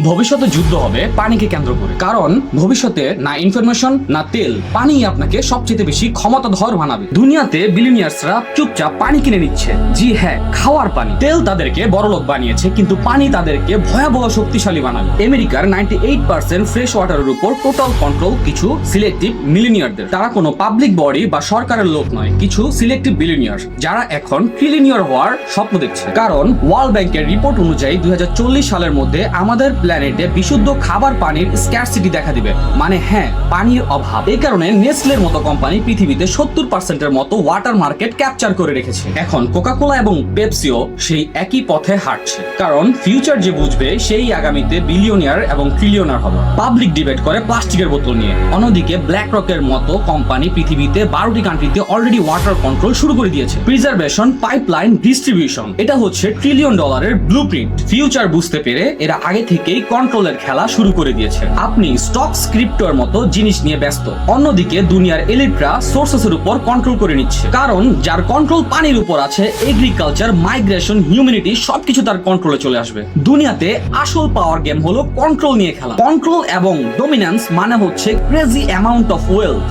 ভবিষ্যতে যুদ্ধ হবে পানিকে কেন্দ্র করে, কারণ ভবিষ্যতে না ইনফরমেশন না তেল, পানি আপনাকে সবচেয়ে বেশি ক্ষমতাধর বানাবে। দুনিয়াতে বিলিয়নিয়ার্সরা চুপচাপ পানি কিনে নিচ্ছে। জি হ্যাঁ, খাওয়ার পানি। তেল তাদেরকে বড়লোক বানিয়েছে, কিন্তু পানি তাদেরকে ভয়াবহ শক্তিশালী বানাবে। আমেরিকার 98% ফ্রেশ ওয়াটারের উপর টোটাল কন্ট্রোল কিছু সিলেক্টিভ মিলিয়নিয়ারদের। তারা কোনো পাবলিক বডি বা সরকারের লোক নয়, কিছু সিলেক্টিভ বিলিয়নিয়ার যারা এখন ট্রিলিয়নিয়ার হওয়ার স্বপ্ন দেখছে। কারণ ওয়ার্ল্ড ব্যাংকের রিপোর্ট অনুযায়ী 2040 সালের মধ্যে আমাদের প্ল্যানেটে বিশুদ্ধ খাবার পানির স্ক্যারসিটি দেখা দিবে, মানে হ্যাঁ, পানির অভাব। এই কারণে নেসলের মতো কোম্পানি পৃথিবীতে 70%-এর মতো ওয়াটার মার্কেট ক্যাপচার করে রেখেছে। এখন কোকাকোলা এবং পেপসিও সেই একই পথে হাঁটছে, কারণ ফিউচার যে বুঝবে সেই আগামীতে বিলিয়নিয়ার এবং ট্রিলিয়নার হবে। পাবলিক ডিবেট করে প্লাস্টিকের বোতল নিয়ে। অন্যদিকে ব্ল্যাক রকের মতো কোম্পানি পৃথিবীতে 12টি কান্ট্রিতে অলরেডি ওয়াটার কন্ট্রোল শুরু করে দিয়েছে। প্রিজার্ভেশন, পাইপলাইন, ডিস্ট্রিবিউশন, এটা হচ্ছে $1 ট্রিলিয়ন ব্লুপ্রিন্ট। ফিউচার বুঝতে পেরে এরা আগে থেকেই কন্ট্রোলের খেলা শুরু করে দিয়েছে। আপনি স্টক, ক্রিপ্টোর মতো জিনিস নিয়ে ব্যস্ত, অন্যদিকে দুনিয়ার এলিটরা সোর্সেসের উপর কন্ট্রোল করে নিচ্ছে। কারণ যার কন্ট্রোল পানির উপর আছে, এগ্রিকালচার, মাইগ্রেশন, হিউম্যানিটি সবকিছু তার কন্ট্রোলে চলে আসবে। দুনিয়াতে আসল পাওয়ার গেম হলো কন্ট্রোল নিয়ে খেলা। কন্ট্রোল এবং ডমিন্যান্স মানে হচ্ছে ক্রেজি অ্যামাউন্ট অফ ওয়েলথ।